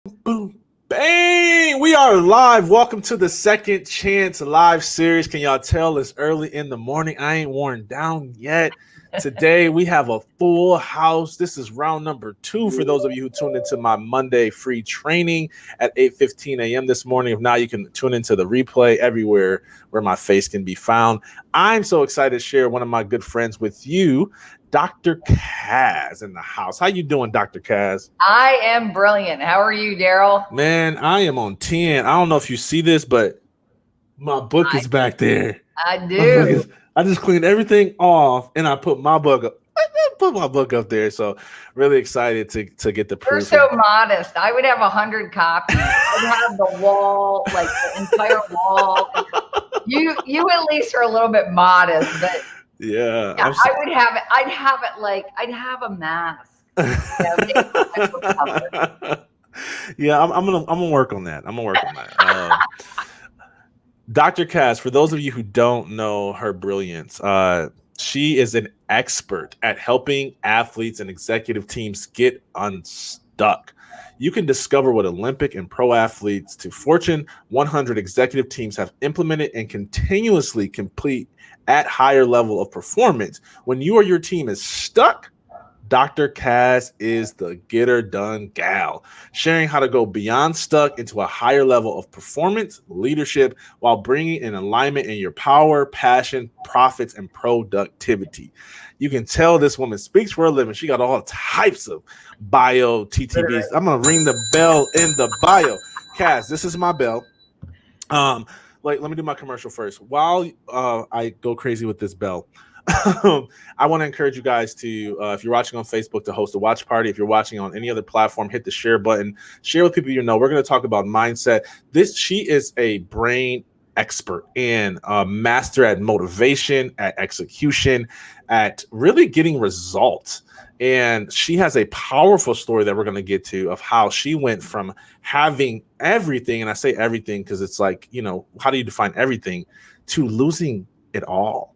Boom, bang! We are live. Welcome to the Second Chance live series. Can y'all tell it's early in the morning? I ain't worn down yet. Today we have a full house. This is round number 2 for those of you who tuned into my Monday free training at 8:15 a.m. this morning. If not, you can tune into the replay everywhere where my face can be found. I'm so excited to share one of my good friends with you, Dr. Kaz in the house. How you doing, Dr. Kaz? I am brilliant. How are you, Darryl? Man, I am on 10. I don't know if you see this, but my book is back there. I do. I just cleaned everything off and I put my book up. Put my book up there. So really excited to get the proof. You're so modest. I would have 100 copies. I'd have the wall, like the entire wall. You at least are a little bit modest, but yeah, I would have it. I'd have a mask. Yeah, I'm gonna work on that. Dr. Kaz, for those of you who don't know her brilliance, she is an expert at helping athletes and executive teams get unstuck. You can discover what Olympic and pro athletes to Fortune 100 executive teams have implemented and continuously complete at higher level of performance. When you or your team is stuck, Dr. Kaz is the Gitter Done Gal, sharing how to go beyond stuck into a higher level of performance, leadership, while bringing in alignment in your power, passion, profits, and productivity. You can tell this woman speaks for a living. She got all types of bio TTBs. I'm going to ring the bell in the bio. Kaz, this is my bell. Let me do my commercial first. While I go crazy with this bell, I want to encourage you guys to, if you're watching on Facebook, to host a watch party. If you're watching on any other platform, hit the share button. Share with people you know. We're going to talk about mindset. She is a brain expert and a master at motivation, at execution, at really getting results. And she has a powerful story that we're going to get to of how she went from having everything, and I say everything because it's like, how do you define everything, to losing it all,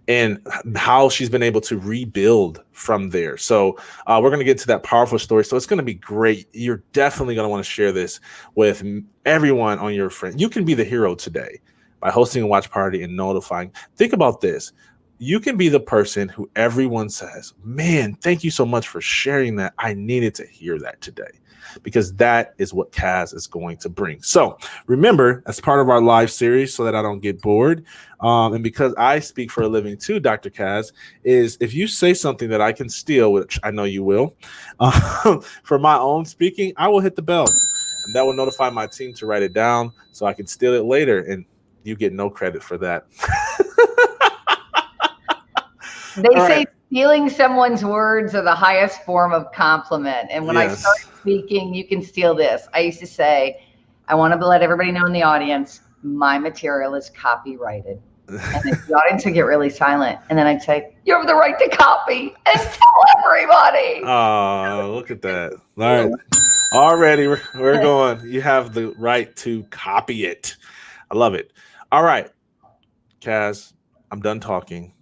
and how she's been able to rebuild from there. So we're going to get to that powerful story. So it's going to be great. You're definitely going to want to share this with everyone on your friend. You can be the hero today by hosting a watch party and notifying. Think about this. You can be the person who everyone says, man, thank you so much for sharing that. I needed to hear that today, because that is what Kaz is going to bring. So remember, as part of our live series, so that I don't get bored, and because I speak for a living too, Dr. Kaz, is if you say something that I can steal, which I know you will, for my own speaking, I will hit the bell. And that will notify my team to write it down so I can steal it later, and you get no credit for that. They say stealing someone's words are the highest form of compliment. And when I started speaking, you can steal this. I used to say, I want to let everybody know in the audience, my material is copyrighted. And the audience would get really silent. And then I'd say, you have the right to copy and tell everybody. Oh, look at that. All right. Already we're going. You have the right to copy it. I love it. All right, Kaz, I'm done talking.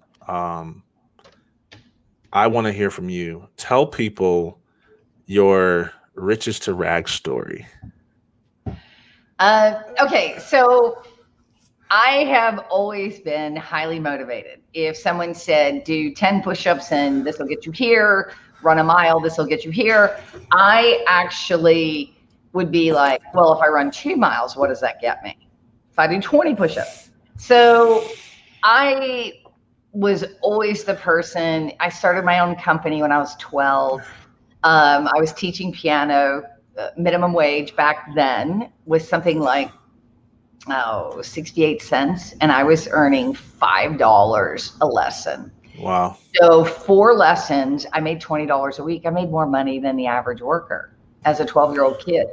I want to hear from you. Tell people your riches to rags story. Okay, so I have always been highly motivated. If someone said, do 10 push-ups and this will get you here, run a mile, this will get you here, I actually would be like, well, if I run 2 miles, what does that get me? If I do 20 push-ups. So I was always the person. I started my own company when I was 12. I was teaching piano. Minimum wage back then was something like 68 cents, and I was earning $5 a lesson. Wow. So 4 lessons, I made $20 a week. I made more money than the average worker as a 12-year-old kid.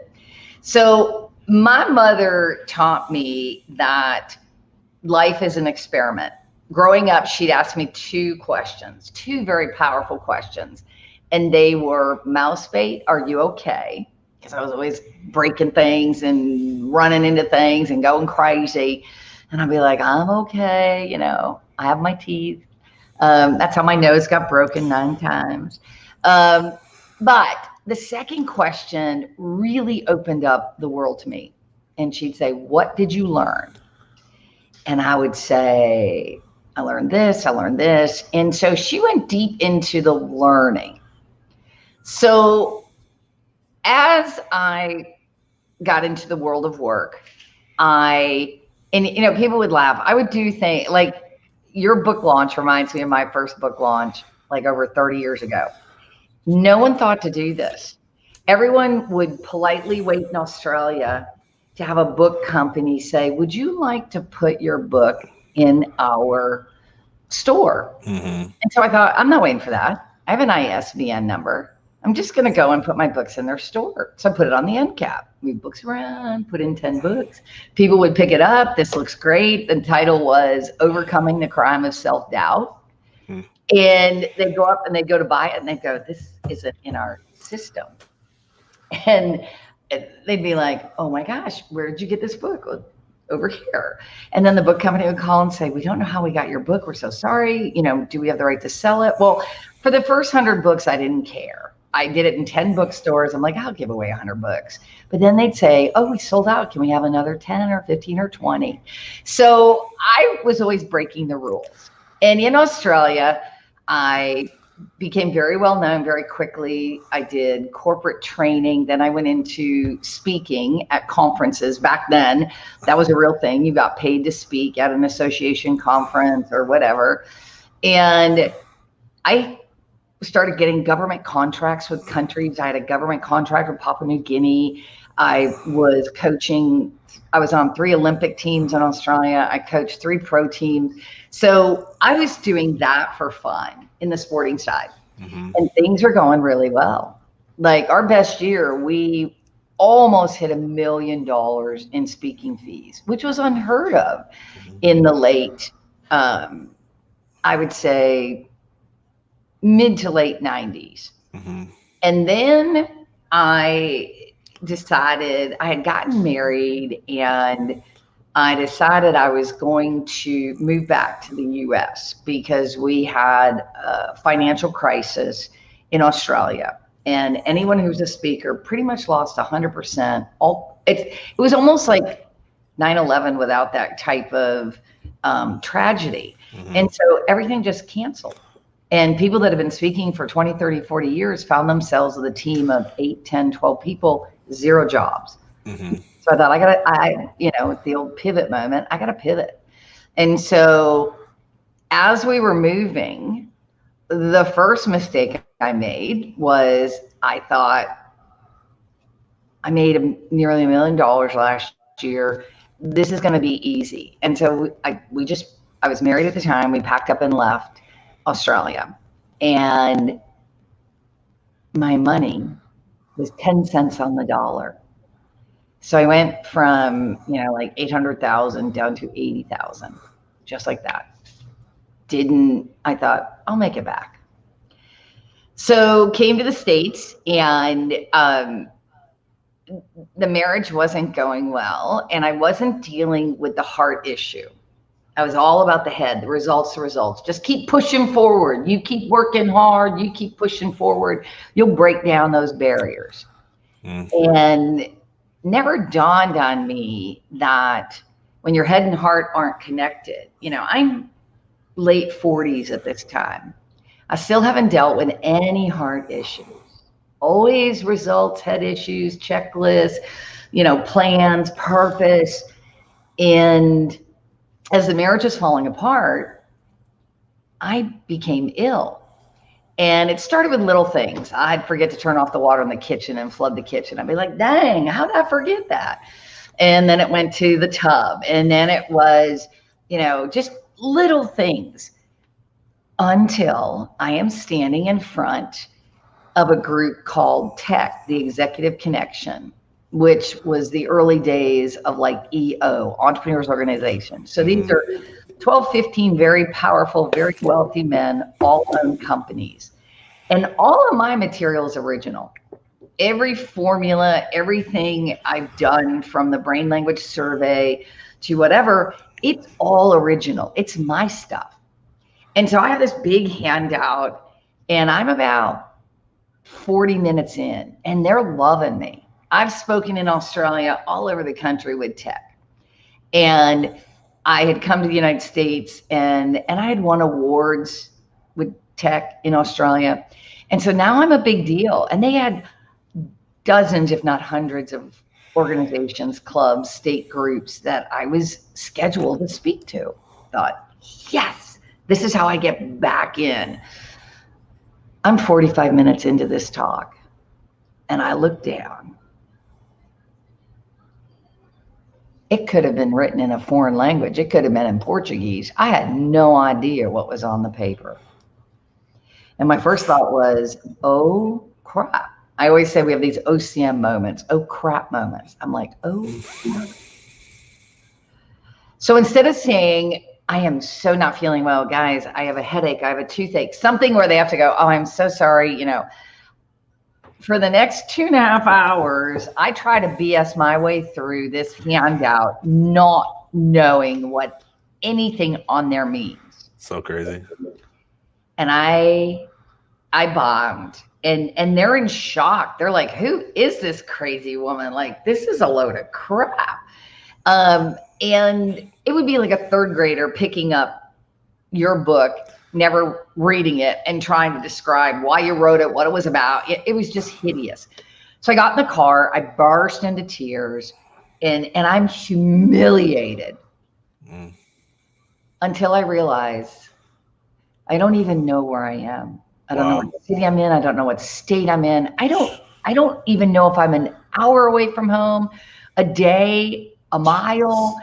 So my mother taught me that life is an experiment. Growing up, she'd ask me 2 questions, 2 very powerful questions. And they were, mouse bait, are you okay? Because I was always breaking things and running into things and going crazy. And I'd be like, I'm okay. I have my teeth. That's how my nose got broken 9 times. But the second question really opened up the world to me. And she'd say, what did you learn? And I would say, I learned this, I learned this. And so she went deep into the learning. So as I got into the world of work, and you know, people would laugh. I would do things like your book launch reminds me of my first book launch, like over 30 years ago. No one thought to do this. Everyone would politely wait in Australia to have a book company say, would you like to put your book in our store? And so I thought, I'm not waiting for that. I have an ISBN number. I'm just going to go and put my books in their store. So I put it on the end cap, move books around, put in 10 books. People would pick it up. This looks great. The title was Overcoming the Crime of Self-Doubt. And they'd go up and they'd go to buy it and they'd go, this isn't in our system. And they'd be like, oh my gosh, where did you get this book? Well, over here. And then the book company would call and say, we don't know how we got your book. We're so sorry. You know, do we have the right to sell it? Well, for the first 100 books, I didn't care. I did it in 10 bookstores. I'm like, I'll give away 100 books. But then they'd say, oh, we sold out. Can we have another 10 or 15 or 20? So I was always breaking the rules. And in Australia, I became very well known very quickly. I did corporate training. Then I went into speaking at conferences. Back then, that was a real thing. You got paid to speak at an association conference or whatever. And I started getting government contracts with countries. I had a government contract with Papua New Guinea. I was coaching. I was on 3 Olympic teams in Australia. I coached 3 pro teams. So I was doing that for fun in the sporting side. And things were going really well. Like our best year, we almost hit $1 million in speaking fees, which was unheard of in the late, I would say, mid to late 90s. And then I decided I had gotten married and I decided I was going to move back to the US because we had a financial crisis in Australia. And anyone who's a speaker pretty much lost 100%. It was almost like 9/11 without that type of tragedy. And so everything just canceled. And people that have been speaking for 20, 30, 40 years found themselves with a team of 8, 10, 12 people, 0 jobs. So I thought, you know, the old pivot moment, I got to pivot. And so as we were moving, the first mistake I made was I thought I made nearly $1 million last year. This is going to be easy. And so I was married at the time. We packed up and left Australia. And my money was 10 cents on the dollar. So I went from, you know, like 800,000 down to 80,000, just like that. I thought, I'll make it back. So came to the States and the marriage wasn't going well and I wasn't dealing with the heart issue. I was all about the head, the results. Just keep pushing forward. You keep working hard. You keep pushing forward. You'll break down those barriers. And never dawned on me that when your head and heart aren't connected, you know, I'm late 40s at this time. I still haven't dealt with any heart issues. Always results, head issues, checklists, you know, plans, purpose. And as the marriage was falling apart, I became ill. And it started with little things. I'd forget to turn off the water in the kitchen and flood the kitchen. I'd be like, dang, how did I forget that? And then it went to the tub. And then it was, you know, just little things until I am standing in front of a group called TEC, the Executive Connection, which was the early days of like EO, Entrepreneurs Organization. So these are 12, 15 very powerful, very wealthy men, all own companies. And all of my material is original. Every formula, everything I've done from the brain language survey to whatever, it's all original. It's my stuff. And so I have this big handout and I'm about 40 minutes in, and they're loving me. I've spoken in Australia, all over the country with tech. And I had come to the United States, and I had won awards with tech in Australia. And so now I'm a big deal. And they had dozens, if not hundreds, of organizations, clubs, state groups that I was scheduled to speak to. Thought, yes, this is how I get back in. I'm 45 minutes into this talk, and I look down. It could have been written in a foreign language. It could have been in Portuguese. I had no idea what was on the paper. And my first thought was, oh crap. I always say we have these OCM moments, oh crap moments. I'm like, oh crap. So instead of saying, I am so not feeling well, guys, I have a headache, I have a toothache, something where they have to go, oh, I'm so sorry, you know. For the next 2.5 hours, I try to BS my way through this handout, not knowing what anything on there means. So crazy. And I bombed, and they're in shock. They're like, who is this crazy woman? Like, this is a load of crap. And it would be like a third grader picking up your book, never reading it, and trying to describe why you wrote it, what it was about. It was just hideous. So I got in the car, I burst into tears, and I'm humiliated until I realize I don't even know where I am. I don't know what city I'm in. I don't know what state I'm in. I don't even know if I'm an hour away from home, a day, a mile.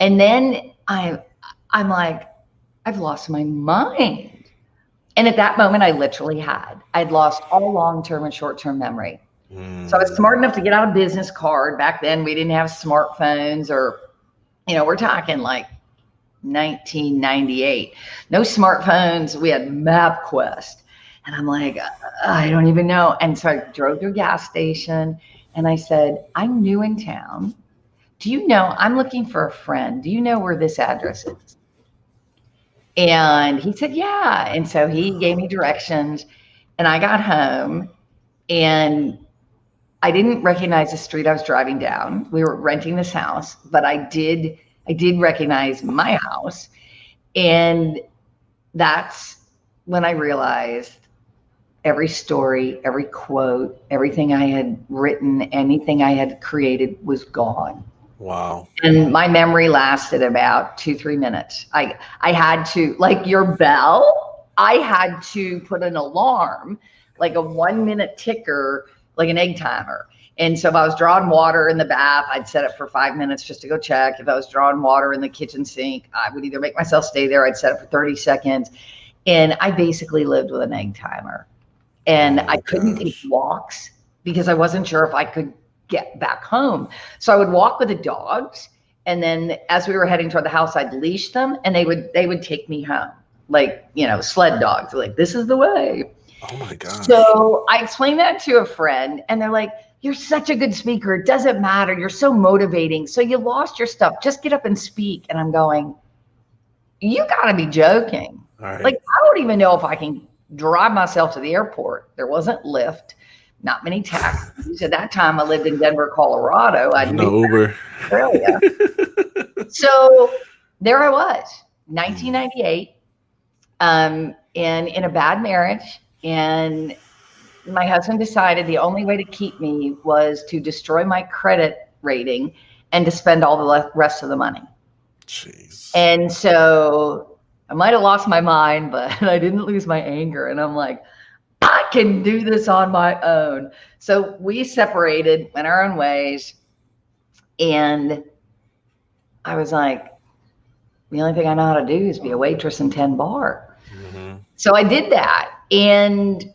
And then I'm like, I've lost my mind. And at that moment, I'd lost all long-term and short-term memory. So I was smart enough to get out a business card. Back then, we didn't have smartphones, or, you know, we're talking like 1998. No smartphones. We had MapQuest. And I'm like, I don't even know. And so I drove to a gas station, and I said, I'm new in town. Do you know, I'm looking for a friend. Do you know where this address is? And he said, yeah. And so he gave me directions, and I got home, and I didn't recognize the street I was driving down. We were renting this house, but I did recognize my house. And that's when I realized every story, every quote, everything I had written, anything I had created was gone. Wow. And my memory lasted about 2-3 minutes. I had to, like your bell, I had to put an alarm, like a 1-minute ticker, like an egg timer. And so if I was drawing water in the bath, I'd set it for 5 minutes just to go check. If I was drawing water in the kitchen sink, I would either make myself stay there, I'd set it for 30 seconds. And I basically lived with an egg timer. And I couldn't take walks because I wasn't sure if I could get back home. So I would walk with the dogs, and then as we were heading toward the house, I'd leash them, and they would take me home, like, you know, sled dogs. They're like, this is the way. Oh my God. So I explained that to a friend, and they're like, you're such a good speaker. It doesn't matter. You're so motivating. So you lost your stuff. Just get up and speak. And I'm going, you gotta be joking. Right. Like, I don't even know if I can drive myself to the airport. There wasn't Lyft, not many taxis. At that time, I lived in Denver, Colorado. I didn't no Uber. Australia. So there I was, 1998, and in a bad marriage. And my husband decided the only way to keep me was to destroy my credit rating and to spend all the rest of the money. Jeez. And so I might have lost my mind, but I didn't lose my anger. And I'm like, I can do this on my own. So we separated, went our own ways. And I was like, the only thing I know how to do is be a waitress in 10 bar. Mm-hmm. So I did that. And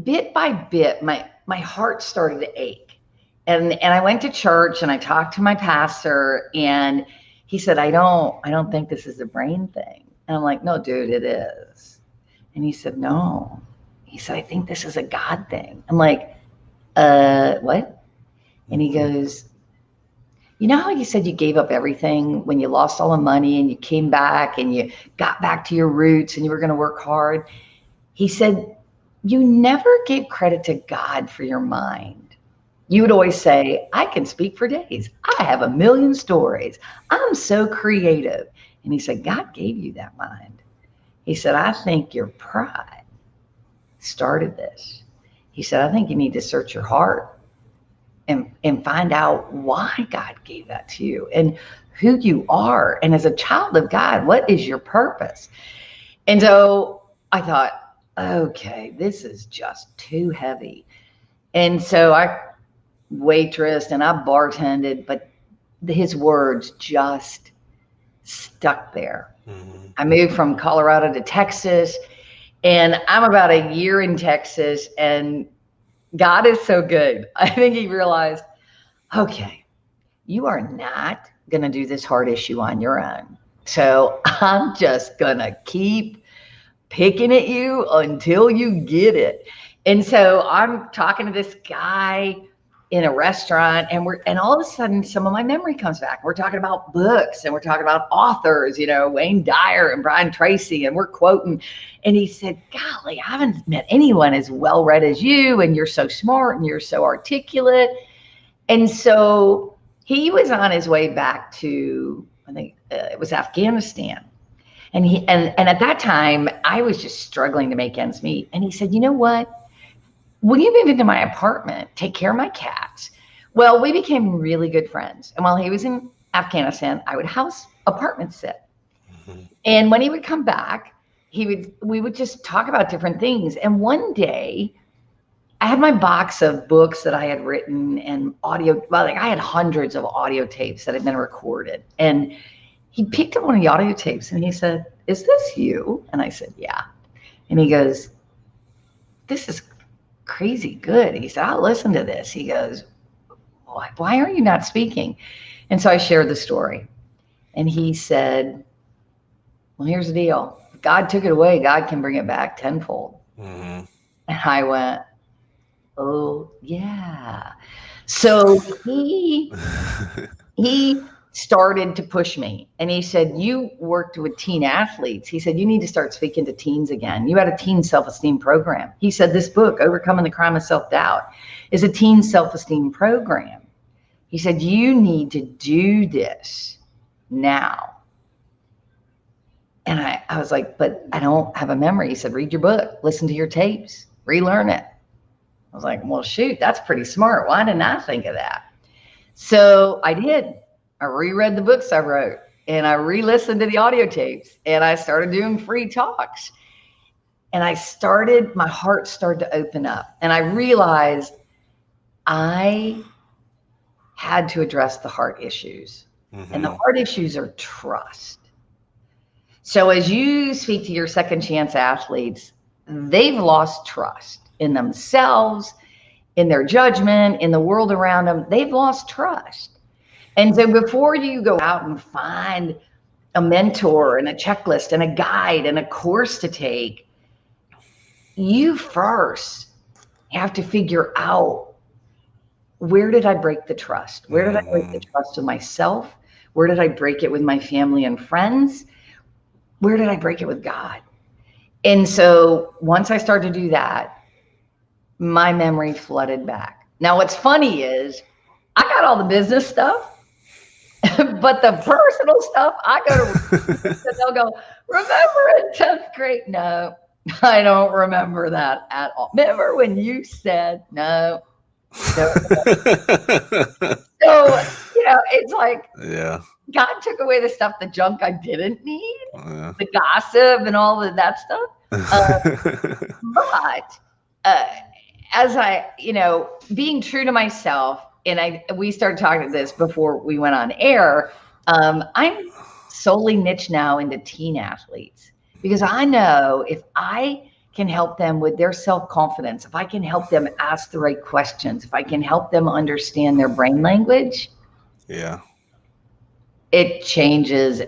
bit by bit, my heart started to ache. And I went to church, and I talked to my pastor, and he said, I don't think this is a brain thing. And I'm like, no, dude, it is. And he said, no. He said, I think this is a God thing. I'm like, what? And he goes, you know how you said you gave up everything when you lost all the money, and you came back and you got back to your roots and you were going to work hard? He said, you never gave credit to God for your mind. You would always say, I can speak for days. I have a million stories. I'm so creative. And he said, God gave you that mind. He said, I think your pride started this. He said, I think you need to search your heart and find out why God gave that to you and who you are. And as a child of God, what is your purpose? And so I thought, okay, this is just too heavy. And so I waitressed and I bartended, but his words just stuck there. Mm-hmm. I moved from Colorado to Texas, and I'm about a year in Texas, and God is so good. I think he realized, okay, you are not going to do this hard issue on your own. So I'm just going to keep picking at you until you get it. And so I'm talking to this guy in a restaurant, and all of a sudden some of my memory comes back. We're talking about books and we're talking about authors, Wayne Dyer and Brian Tracy, and we're quoting. And he said, golly, I haven't met anyone as well read as you, and you're so smart and you're so articulate. And so he was on his way back to, I think it was Afghanistan. And at that time, I was just struggling to make ends meet. And he said, you know what? When you move into my apartment, take care of my cats. Well, we became really good friends. And while he was in Afghanistan, I would house apartment sit. Mm-hmm. And when he would come back, we would just talk about different things. And one day, I had my box of books that I had written and I had hundreds of audio tapes that had been recorded. And he picked up one of the audio tapes and he said, is this you? And I said, yeah. And he goes, this is crazy good. He said, I'll listen to this. He goes, why are you not speaking? And so I shared the story. And he said, well, here's the deal. If God took it away, God can bring it back tenfold. Mm-hmm. And I went, oh, yeah. So he started to push me. And he said, you worked with teen athletes. He said, you need to start speaking to teens again. You had a teen self-esteem program. He said, this book, Overcoming the Crime of Self-Doubt, is a teen self-esteem program. He said, you need to do this now. And I was like, but I don't have a memory. He said, read your book, listen to your tapes, relearn it. I was like, well, shoot, that's pretty smart. Why didn't I think of that? So I did. I reread the books I wrote and I re-listened to the audio tapes and I started doing free talks. And my heart started to open up and I realized I had to address the heart issues. Mm-hmm. And the heart issues are trust. So as you speak to your second chance athletes, they've lost trust in themselves, in their judgment, in the world around them. They've lost trust. And so before you go out and find a mentor and a checklist and a guide and a course to take, you first have to figure out, where did I break the trust? Where did I break the trust with myself? Where did I break it with my family and friends? Where did I break it with God? And so once I started to do that, my memory flooded back. Now, what's funny is I got all the business stuff. But the personal stuff, I go to, they'll go, remember in 10th grade? No, I don't remember that at all. Remember when you said no? So, it's like, yeah, God took away the stuff, the junk I didn't need, the gossip and all of that stuff. But as I, being true to myself, and we started talking about this before we went on air. I'm solely niche now into teen athletes because I know if I can help them with their self-confidence, if I can help them ask the right questions, if I can help them understand their brain language, yeah, it changes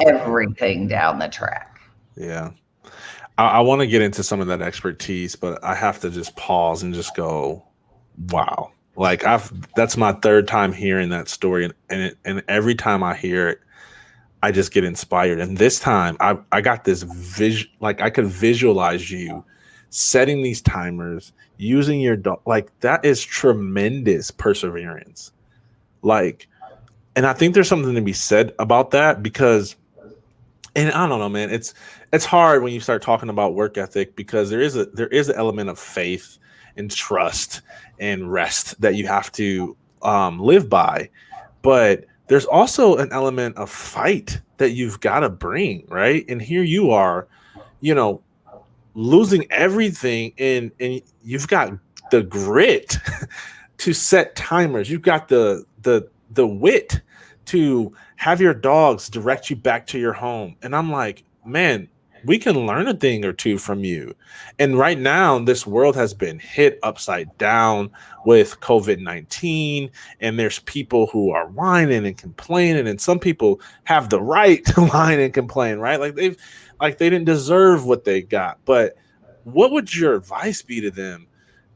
everything down the track. Yeah. I want to get into some of that expertise, but I have to just pause and just go, wow. Like that's my third time hearing that story, and every time I hear it, I just get inspired. And this time, I got this vision, like I could visualize you setting these timers, using your dog, like that is tremendous perseverance. Like, and I think there's something to be said about that because, and I don't know, man, it's hard when you start talking about work ethic because there is an element of faith and trust and rest that you have to live by, but there's also an element of fight that you've got to bring, right? And here you are, you know, losing everything, and you've got the grit to set timers. You've got the wit to have your dogs direct you back to your home. And I'm like, man, we can learn a thing or two from you. And right now, this world has been hit upside down with COVID-19, and there's people who are whining and complaining, and some people have the right to whine and complain, right? Like they didn't deserve what they got. But what would your advice be to them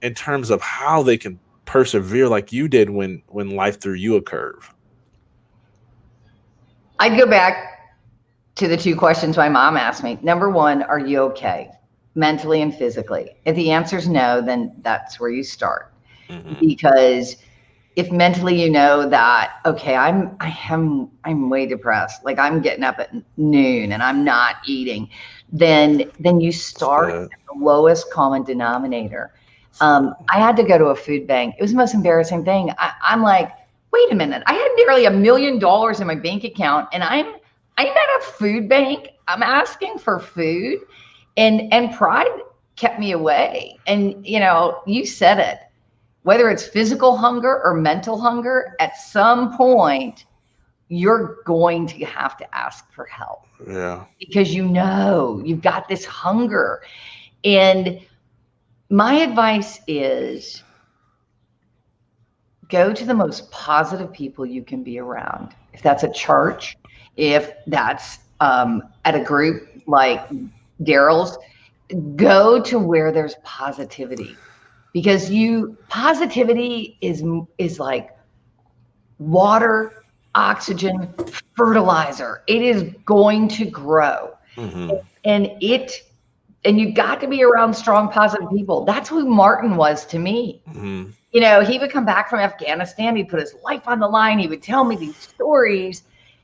in terms of how they can persevere like you did when life threw you a curve? I'd go back to the two questions my mom asked me. Number one, are you okay mentally and physically? If the answer is no, then that's where you start. Mm-hmm. Because if mentally you know that, okay, I'm way depressed, like I'm getting up at noon and I'm not eating, then you start at the lowest common denominator. I had to go to a food bank. It was the most embarrassing thing. I'm like, wait a minute, I had nearly $1 million in my bank account, and I'm at a food bank. I'm asking for food, and pride kept me away. And you know, you said it. Whether it's physical hunger or mental hunger, at some point, you're going to have to ask for help. Yeah. Because you know you've got this hunger. And my advice is go to the most positive people you can be around. If that's a church, if that's at a group like Darryl's, go to where there's positivity. Because positivity is like water, oxygen, fertilizer. It is going to grow. Mm-hmm. And you got to be around strong, positive people. That's who Martin was to me. Mm-hmm. You know, he would come back from Afghanistan. He'd put his life on the line. He would tell me these stories.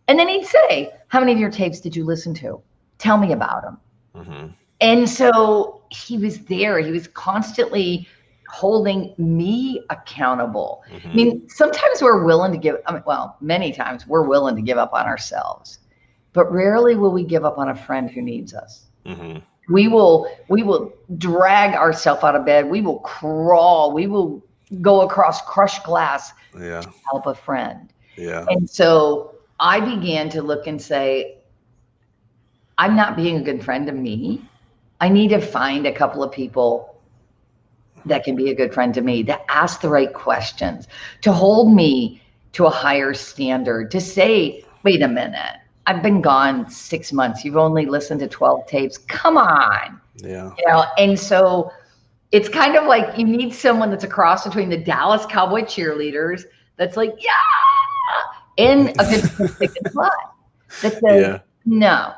And then he'd say, how many of your tapes did you listen to? Tell me about them. Mm-hmm. And so he was there. He was constantly holding me accountable. Mm-hmm. I mean, sometimes we're willing to many times we're willing to give up on ourselves, but rarely will we give up on a friend who needs us. Mm-hmm. We will drag ourselves out of bed. We will crawl. We will go across crushed glass to help a friend. Yeah. And so I began to look and say, I'm not being a good friend to me. I need to find a couple of people that can be a good friend to me, that ask the right questions, to hold me to a higher standard, to say, wait a minute, I've been gone 6 months. You've only listened to 12 tapes. Come on. Yeah. You know, and so it's kind of like you need someone that's a cross between the Dallas Cowboy cheerleaders that's like, yeah, and a good stick in the butt that says, no.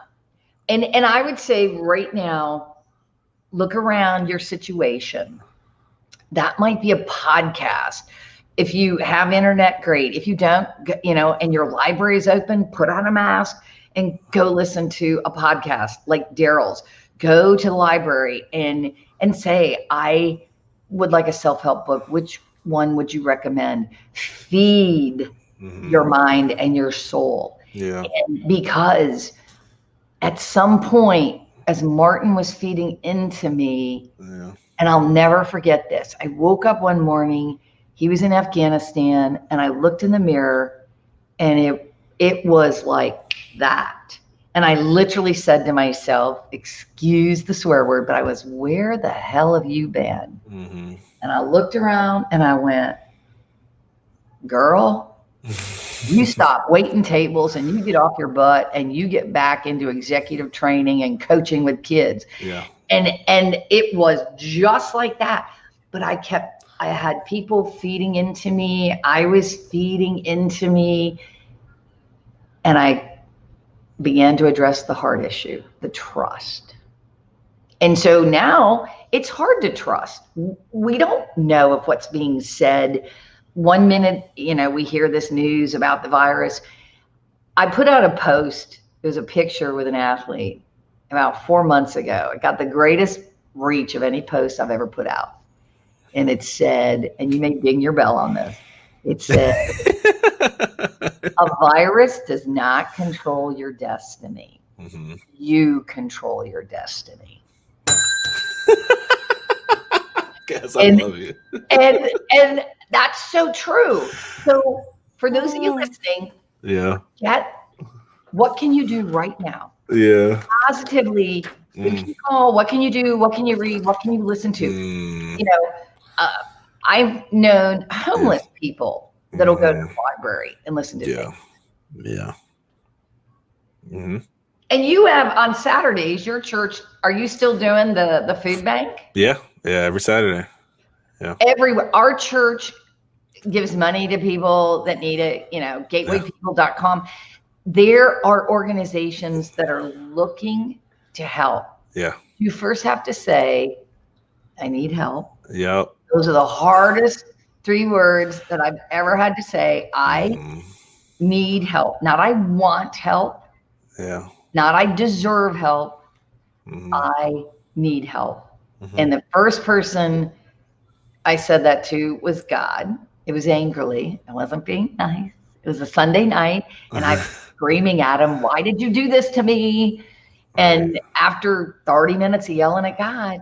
And I would say right now, look around your situation. That might be a podcast. If you have internet, great. If you don't, you know, and your library is open, put on a mask and go listen to a podcast like Darryl's. Go to the library and say, I would like a self-help book. Which one would you recommend? Feed your mind and your soul. Yeah. And because at some point, as Martin was feeding into me, and I'll never forget this, I woke up one morning, he was in Afghanistan, and I looked in the mirror, and it was like that. And I literally said to myself, excuse the swear word, but I was, where the hell have you been? Mm-hmm. And I looked around and I went, girl, you stop waiting tables and you get off your butt and you get back into executive training and coaching with kids. Yeah. And it was just like that. But I had people feeding into me. I was feeding into me. And I began to address the hard issue, the trust. And so now it's hard to trust. We don't know if what's being said. 1 minute, we hear this news about the virus. I put out a post. It was a picture with an athlete about 4 months ago. It got the greatest reach of any post I've ever put out. And it said, and you may ding your bell on this, it said, a virus does not control your destiny. Mm-hmm. You control your destiny. Guess I love you. and that's so true. So for those of you listening, what can you do right now? Yeah. Positively, if you call, what can you do? What can you read? What can you listen to? I've known homeless people that'll go to the library and listen to things. Yeah. Mm-hmm. And you have on Saturdays, your church, are you still doing the food bank? Yeah, every Saturday. Yeah. Everywhere. Our church gives money to people that need it, gatewaypeople.com. There are organizations that are looking to help. Yeah. You first have to say, I need help. Yep. Those are the hardest 3 words that I've ever had to say. I need help. Not I want help. Yeah. Not I deserve help. I need help. And the first person I said that to was God. It was angrily. I wasn't being nice. It was a Sunday night, and I was screaming at him, why did you do this to me? And after 30 minutes of yelling at God,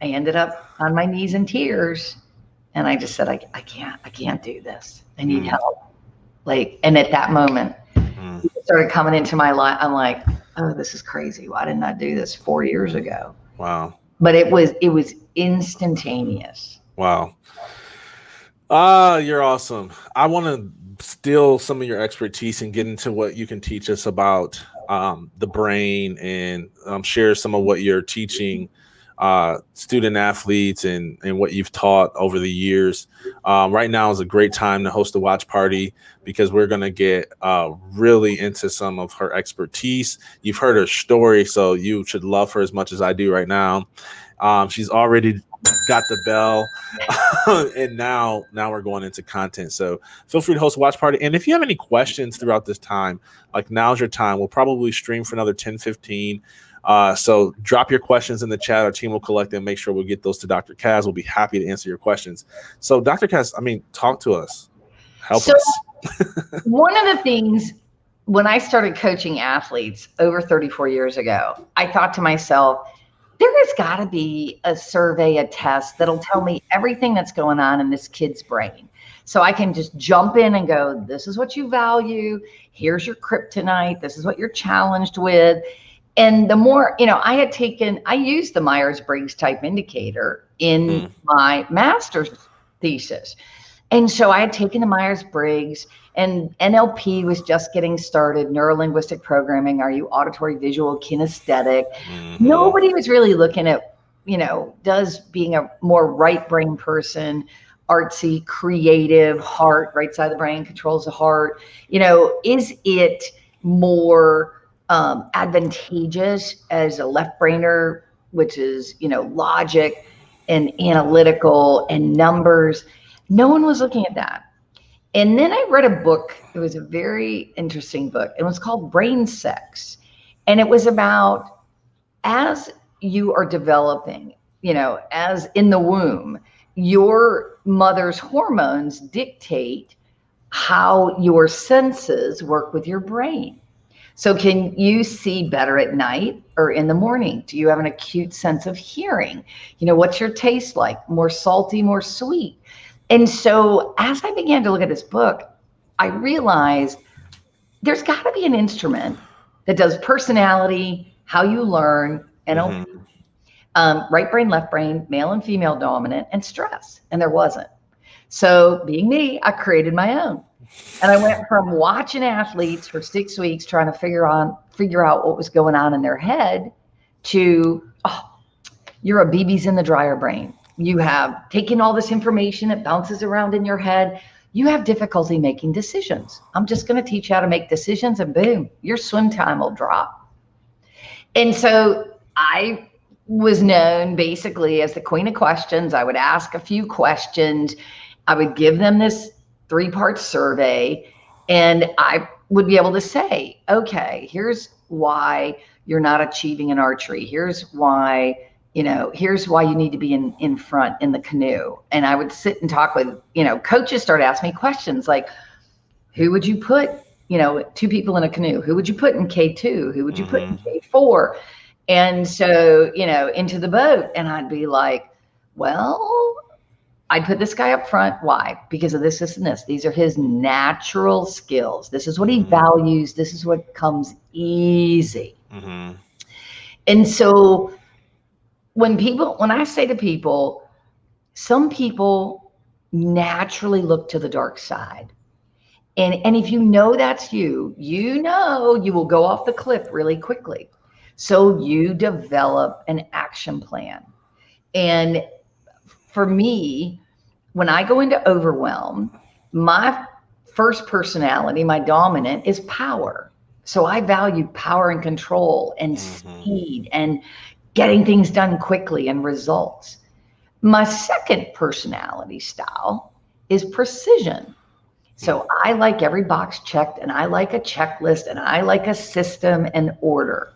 I ended up on my knees in tears. And I just said, I can't do this. I need help. And at that moment, it started coming into my life. I'm like, oh, this is crazy. Why didn't I do this 4 years ago? Wow. But it was instantaneous. Wow. You're awesome. I want to steal some of your expertise and get into what you can teach us about the brain and share some of what you're teaching student athletes and what you've taught over the years. Right now is a great time to host a watch party because we're going to get really into some of her expertise. You've heard her story, so you should love her as much as I do right now. She's already got the bell and now we're going into content. So feel free to host a watch party. And if you have any questions throughout this time, like now's your time. We'll probably stream for another 10-15. So drop your questions in the chat. Our team will collect them. Make sure we'll get those to Dr. Kaz. We'll be happy to answer your questions. So Dr. Kaz, talk to us. Help us. One of the things when I started coaching athletes over 34 years ago, I thought to myself, there has got to be a survey, a test that'll tell me everything that's going on in this kid's brain. So I can just jump in and go, this is what you value. Here's your kryptonite. This is what you're challenged with. And the more, I used the Myers-Briggs type indicator in my master's thesis. And so I had taken the Myers-Briggs, and NLP was just getting started, neuro-linguistic programming. Are you auditory, visual, kinesthetic? Nobody was really looking at, does being a more right brain person, artsy, creative, heart, right side of the brain controls the heart. Is it more advantageous as a left brainer, which is, logic and analytical and numbers? No one was looking at that. And then I read a book. It was a very interesting book. It was called Brain Sex. And it was about as you are developing, as in the womb, your mother's hormones dictate how your senses work with your brain. So can you see better at night or in the morning? Do you have an acute sense of hearing? What's your taste like? More salty, more sweet? And so as I began to look at this book, I realized there's got to be an instrument that does personality, how you learn, NLP, right brain, left brain, male and female dominant, and stress. And there wasn't. So being me, I created my own. And I went from watching athletes for 6 weeks trying to figure out what was going on in their head to, you're a BB's in the dryer brain. You have taken all this information, it bounces around in your head. You have difficulty making decisions. I'm just going to teach you how to make decisions, and boom, your swim time will drop. And so I was known basically as the queen of questions. I would ask a few questions. I would give them this 3-part survey, and I would be able to say, okay, here's why you're not achieving in archery. Here's why, here's why you need to be in front in the canoe. And I would sit and talk with, coaches start asking me questions like, who would you put, 2 people in a canoe? Who would you put in K2? Who would you put in K4? And so, into the boat. And I'd be like, well, I'd put this guy up front. Why? Because of this, this, and this. These are his natural skills. This is what he values. This is what comes easy. And so when I say to people, some people naturally look to the dark side. And if you know that's you will go off the cliff really quickly. So you develop an action plan. And for me, when I go into overwhelm, my first personality, my dominant, is power. So I value power and control and speed and getting things done quickly and results. My second personality style is precision. So I like every box checked, and I like a checklist, and I like a system and order.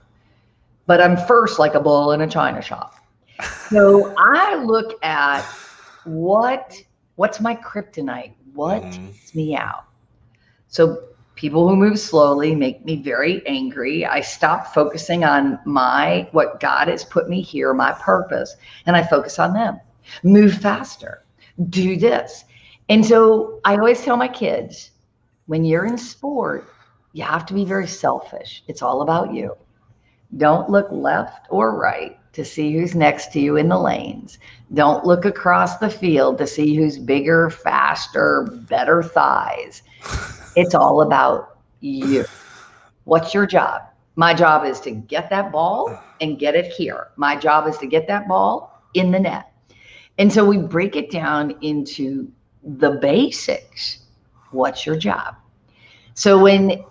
But I'm first like a bull in a china shop. So I look at what's my kryptonite? What takes me out? So people who move slowly make me very angry. I stop focusing on what God has put me here, my purpose, and I focus on them. Move faster. Do this. And so I always tell my kids, when you're in sport, you have to be very selfish. It's all about you. Don't look left or right to see who's next to you in the lanes. Don't look across the field to see who's bigger, faster, better thighs. It's all about you. What's your job? My job is to get that ball and get it here. My job is to get that ball in the net. And so we break it down into the basics. What's your job? So when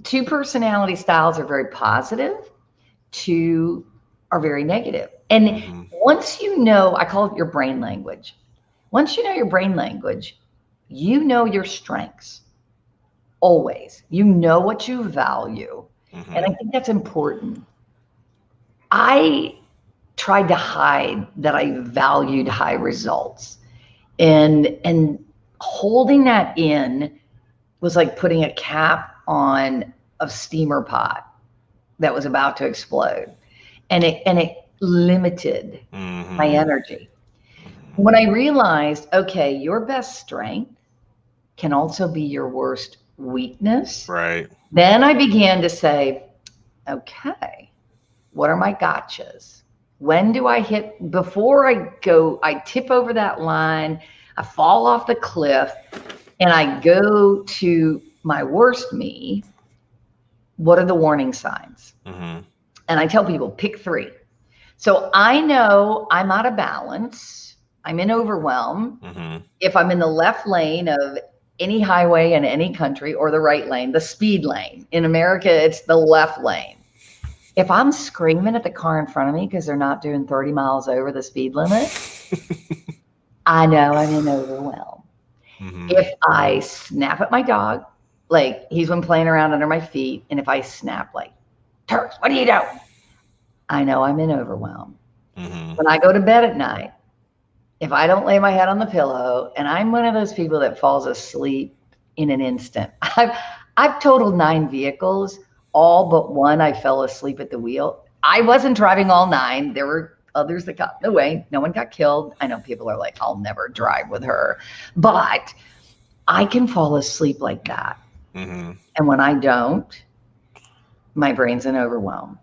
2 personality styles are very positive, 2 are very negative. And once I call it your brain language. Once you know your brain language, you know your strengths. Always. You know what you value. And I think that's important. I tried to hide that I valued high results. And holding that in was like putting a cap on a steamer pot that was about to explode. And it limited my energy. When I realized, okay, your best strength can also be your worst weakness. Right. Then I began to say, okay, what are my gotchas? When do I hit, before I tip over that line, I fall off the cliff, and I go to my worst me, what are the warning signs? And I tell people, pick 3. So I know I'm out of balance. I'm in overwhelm. If I'm in the left lane of any highway in any country, or the right lane, the speed lane. In America, it's the left lane. If I'm screaming at the car in front of me because they're not doing 30 miles over the speed limit, I know I'm in overwhelm. If I snap at my dog, like he's been playing around under my feet, and if I snap like, Turks, what are you doing? I know I'm in overwhelm. When I go to bed at night, if I don't lay my head on the pillow, and I'm one of those people that falls asleep in an instant. I've totaled 9 vehicles, all but one I fell asleep at the wheel. I wasn't driving all 9. There were others that got in the way. No one got killed. I know people are like, I'll never drive with her. But I can fall asleep like that. And when I don't, my brain's in overwhelm.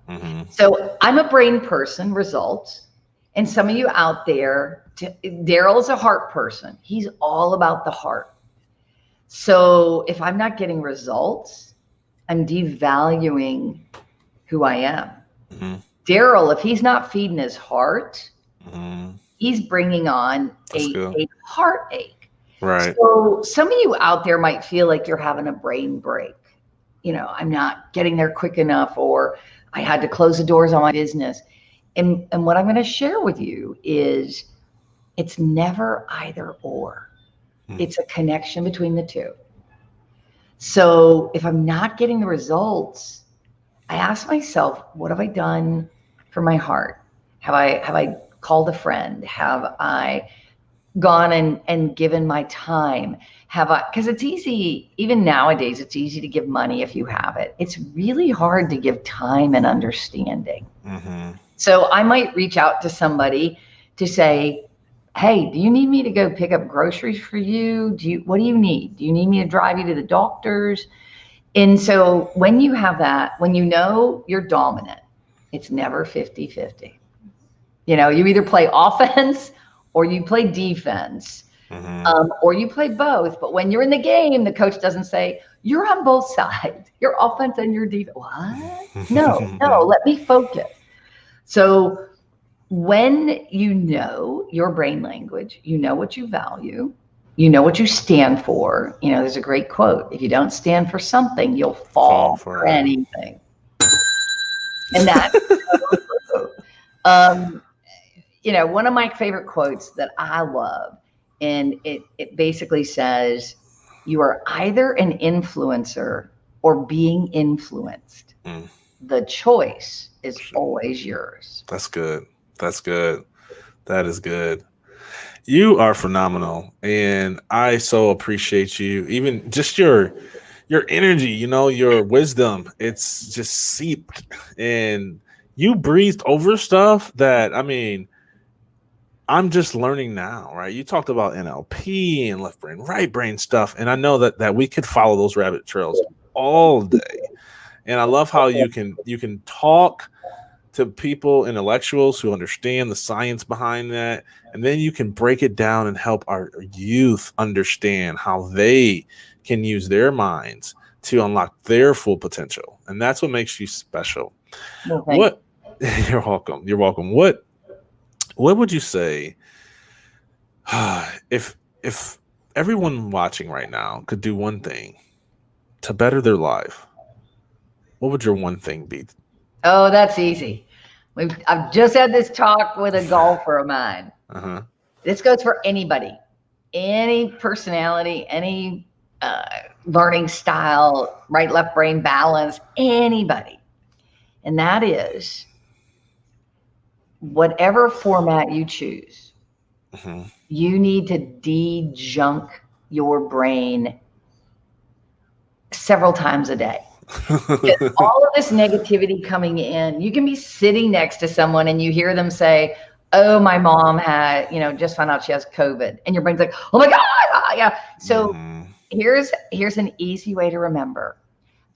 So I'm a brain person, results. And some of you out there, Darryll's a heart person. He's all about the heart. So if I'm not getting results, I'm devaluing who I am. Darryll, if he's not feeding his heart, he's bringing on a heartache. Right. So some of you out there might feel like you're having a brain break. I'm not getting there quick enough, or I had to close the doors on my business. And what I'm going to share with you is it's never either or. It's a connection between the two. So if I'm not getting the results, I ask myself, what have I done for my heart? Have I called a friend? Have I gone and given my time? Because it's easy, even nowadays, it's easy to give money if you have it. It's really hard to give time and understanding. So I might reach out to somebody to say, hey, do you need me to go pick up groceries for you? What do you need? Do you need me to drive you to the doctor's? And so when you have that, when you know you're dominant, it's never 50-50. You either play offense or you play defense, or you play both. But when you're in the game, the coach doesn't say, you're on both sides, your offense and your defense. What? No, let me focus. So when you know your brain language, you know what you value, you know what you stand for. There's a great quote: if you don't stand for something, you'll fall for anything. And that's so true. One of my favorite quotes that I love, and it basically says, you are either an influencer or being influenced. The choice is always yours. That's good. That's good. That is good. You are phenomenal, and I so appreciate you. Even just your energy, your wisdom. It's just seeped, and you breathed over stuff that, I'm just learning now, right? You talked about NLP and left brain, right brain stuff, and I know that we could follow those rabbit trails all day. And I love how you can talk to people, intellectuals who understand the science behind that, and then you can break it down and help our youth understand how they can use their minds to unlock their full potential. And that's what makes you special. Well, You're welcome. You're welcome. What would you say if everyone watching right now could do one thing to better their life? What would your one thing be? Oh, that's easy. I've just had this talk with a golfer of mine. This goes for anybody, any personality, any learning style, right, left brain balance, anybody. And that is, whatever format you choose, you need to de-junk your brain several times a day. All of this negativity coming in, you can be sitting next to someone and you hear them say, oh, my mom had, just found out she has COVID. And your brain's like, oh my God. Yeah. So here's an easy way to remember.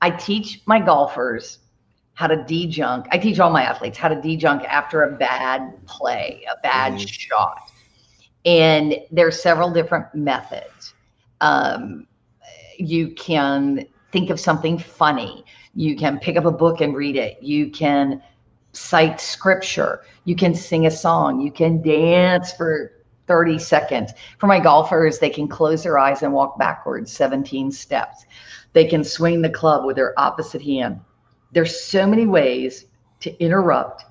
I teach my golfers how to de-junk. I teach all my athletes how to de-junk after a bad play, a bad shot. And there's several different methods. You can think of something funny. You can pick up a book and read it. You can cite scripture. You can sing a song. You can dance for 30 seconds. For my golfers, they can close their eyes and walk backwards 17 steps. They can swing the club with their opposite hand. There's so many ways to interrupt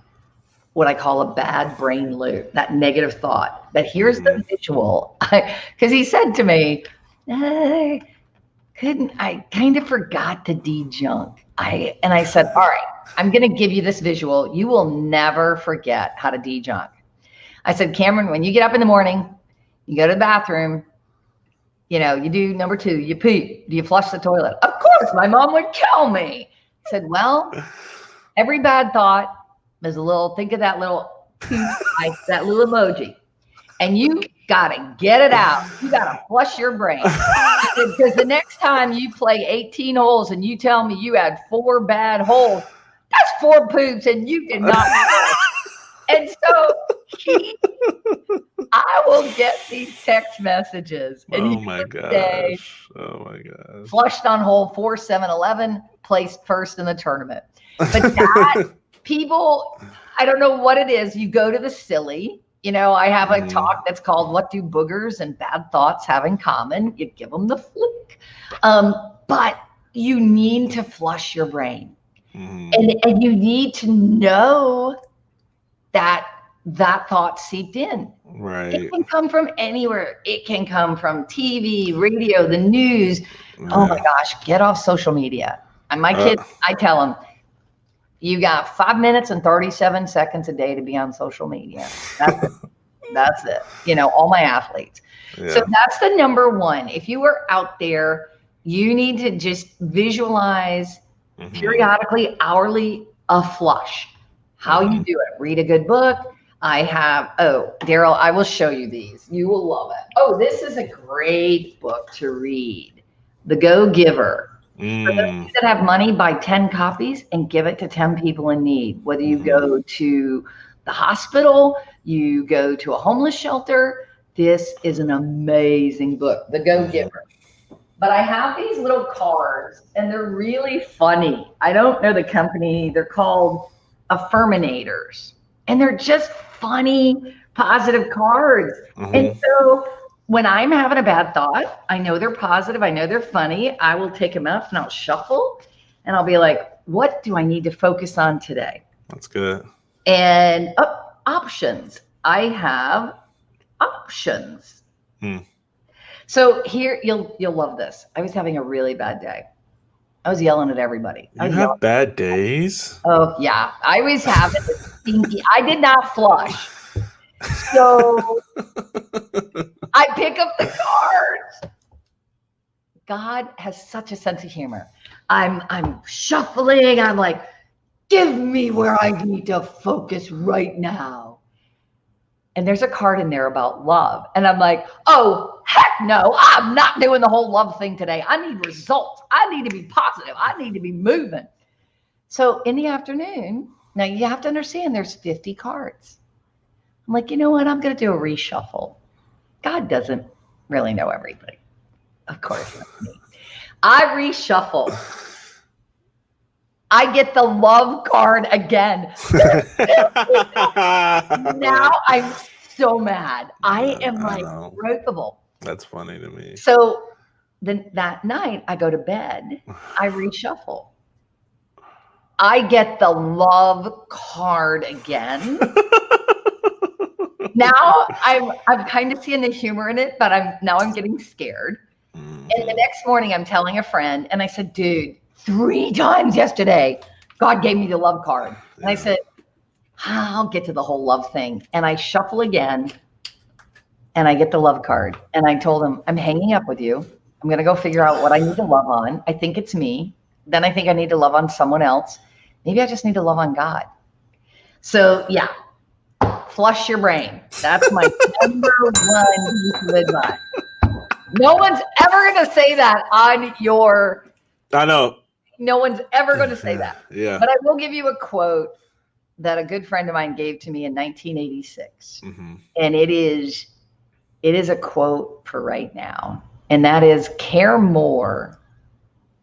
what I call a bad brain loop, that negative thought. But here's the visual. Because he said to me, I kind of forgot to de-junk. And I said, all right, I'm going to give you this visual. You will never forget how to de-junk. I said, Cameron, when you get up in the morning, you go to the bathroom, you do number 2, you poop. Do you flush the toilet? Of course, my mom would kill me. I said, well, every bad thought is think of that little poop, like that little emoji. And you got to get it out. You got to flush your brain. Because the next time you play 18 holes and you tell me you had 4 bad holes, that's 4 poops and you did not know. And so I will get these text messages. And oh my gosh. Flushed on hole 4, 7, 11, placed first in the tournament. But that, people, I don't know what it is. You go to the silly. I have a talk that's called "What Do Boogers and Bad Thoughts Have in Common?" You give them the flick. But you need to flush your brain. And you need to know that thought seeped in. Right. It can come from anywhere. It can come from TV, radio, the news. Oh my gosh, get off social media. And my kids, I tell them, you got 5 minutes and 37 seconds a day to be on social media. That's it. That's it. You know, all my athletes. Yeah. So that's the number one. If you are out there, you need to just visualize periodically, hourly, a flush. How you do it. Read a good book. I have, Darryll, I will show you these. You will love it. Oh, this is a great book to read. The Go Giver. For those that have money, buy 10 copies and give it to 10 people in need. Whether you go to the hospital, you go to a homeless shelter, this is an amazing book, The Go Giver. But I have these little cards and they're really funny. I don't know the company. They're called Affirminators. And they're just funny, positive cards. And so when I'm having a bad thought, I know they're positive, I know they're funny, I will take them out and I'll shuffle and I'll be like, what do I need to focus on today? That's good. And options. I have options. So here, you'll love this. I was having a really bad day. I was yelling at everybody. You have bad days? Oh yeah, I was having a stinky. I did not flush. So I pick up the cards. God has such a sense of humor. I'm shuffling. I'm like, give me where I need to focus right now. And there's a card in there about love. And I'm like, oh, heck no, I'm not doing the whole love thing today. I need results. I need to be positive. I need to be moving. So in the afternoon, now you have to understand there's 50 cards. I'm like, you know what? I'm going to do a reshuffle. God doesn't really know everything. Of course not me. I reshuffle. I get the love card again. Now I'm so mad. I am like breakable. That's funny to me. So then that night I go to bed. I reshuffle. I get the love card again. Now I'm kind of seeing the humor in it, but I'm getting scared. And the next morning I'm telling a friend, and I said, dude, 3 times yesterday, God gave me the love card. And I said, I'll get to the whole love thing. And I shuffle again, and I get the love card. And I told him, I'm hanging up with you. I'm going to go figure out what I need to love on. I think it's me. Then I think I need to love on someone else. Maybe I just need to love on God. So yeah, flush your brain. That's my number one piece of advice. No one's ever going to say that on your... I know. No one's ever going to say that. Yeah. But I will give you a quote that a good friend of mine gave to me in 1986. And it is a quote for right now. And that is, care more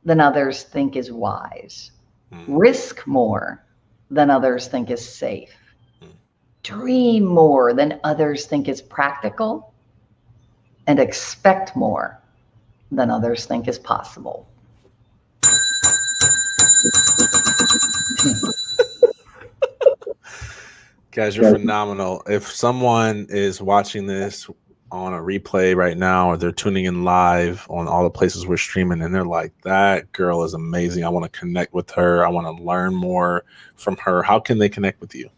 than others think is wise. Risk more than others think is safe. Dream more than others think is practical. And expect more than others think is possible. Guys, you're phenomenal. If someone is watching this on a replay right now, or they're tuning in live on all the places we're streaming, and they're like, that girl is amazing, I want to connect with her, I want to learn more from her, how can they connect with you?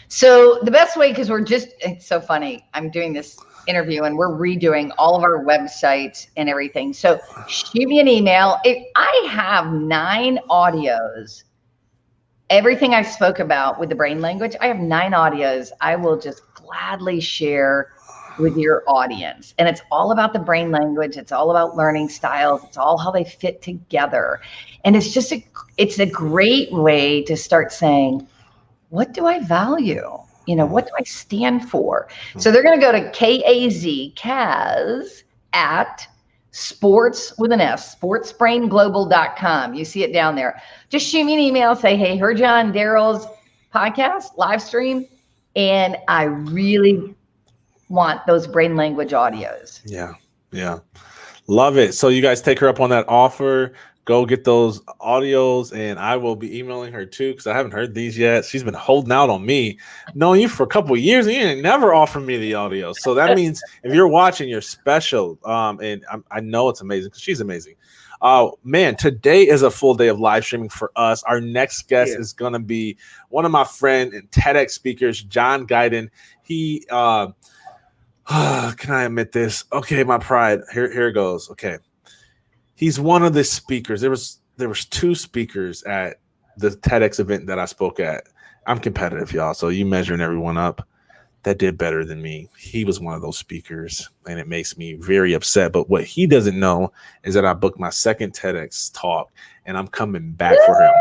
So the best way, because it's so funny, I'm doing this interview and we're redoing all of our websites and everything. So shoot me an email. I have 9 audios. Everything I spoke about with the brain language, I have 9 audios I will just gladly share with your audience. And it's all about the brain language. It's all about learning styles. It's all how they fit together. And it's just it's a great way to start saying, what do I value? You know, what do I stand for? So they're going to go to Kaz at sports with an S, sportsbrainglobal.com. You see it down there. Just shoot me an email, say, hey, heard you on Darryll's podcast, live stream, and I really want those brain language audios. Yeah. Love it. So you guys take her up on that offer. go get those audios, and I will be emailing her too because I haven't heard these yet. She's been holding out on me, knowing you for a couple of years, and you ain't never offered me the audio. So that means if you're watching, you're special. And I know it's amazing because she's amazing. Man, today is a full day of live streaming for us. Our next guest is going to be one of my friend and TEDx speakers, John Guyton. He, can I admit this? Okay, my pride. Here it goes. Okay. He's one of the speakers. There was 2 speakers at the TEDx event that I spoke at. I'm competitive, y'all. So you measuring everyone up that did better than me. He was one of those speakers, and it makes me very upset. But what he doesn't know is that I booked my second TEDx talk, and I'm coming back for him.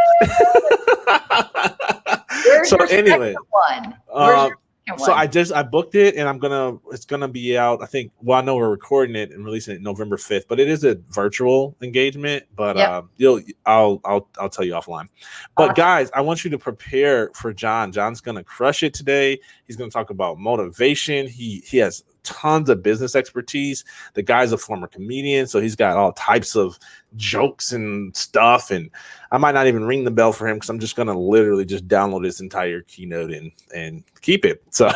Where's so your anyway, one? Where's your so I booked it, and it's gonna be out. I think. Well, I know we're recording it and releasing it November 5th, but it is a virtual engagement. But I'll tell you offline. But guys, I want you to prepare for John. John's gonna crush it today. He's gonna talk about motivation. He has tons of business expertise. The guy's a former comedian, so he's got all types of jokes and stuff. And I might not even ring the bell for him because I'm just gonna literally just download his entire keynote and keep it. So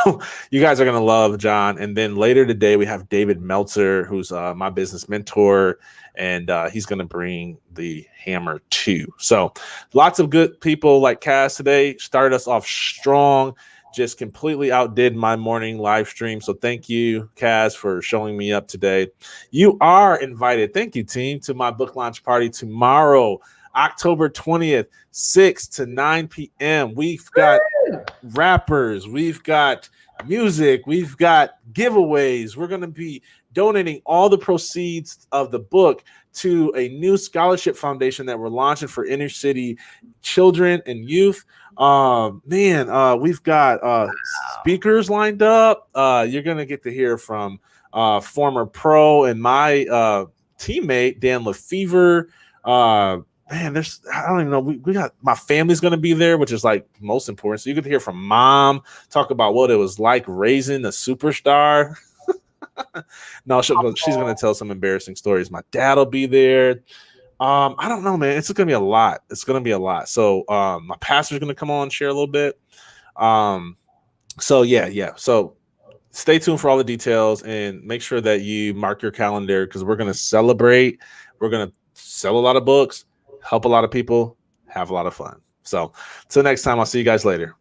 you guys are gonna love John. And then later today we have David Meltzer, who's my business mentor, and he's gonna bring the hammer too. So lots of good people like Kaz today. Started us off strong. Just completely outdid my morning live stream. So thank you, Kaz, for showing me up today. You are invited. Thank you, team, to my book launch party tomorrow, October 20th, 6 to 9 p.m. We've got rappers. We've got music. We've got giveaways. We're going to be donating all the proceeds of the book to a new scholarship foundation that we're launching for inner city children and youth. We've got speakers lined up. You're gonna get to hear from former pro and my teammate Dan Lefevre. I don't even know. We got my family's gonna be there, which is like most important. So you get to hear from mom, talk about what it was like raising a superstar. No, she's gonna tell some embarrassing stories. My dad will be there. I don't know, man. It's gonna be a lot. So my pastor's gonna come on and share a little bit. So stay tuned for all the details and make sure that you mark your calendar because we're gonna celebrate. We're gonna sell a lot of books, help a lot of people, have a lot of fun. So till next time, I'll see you guys later.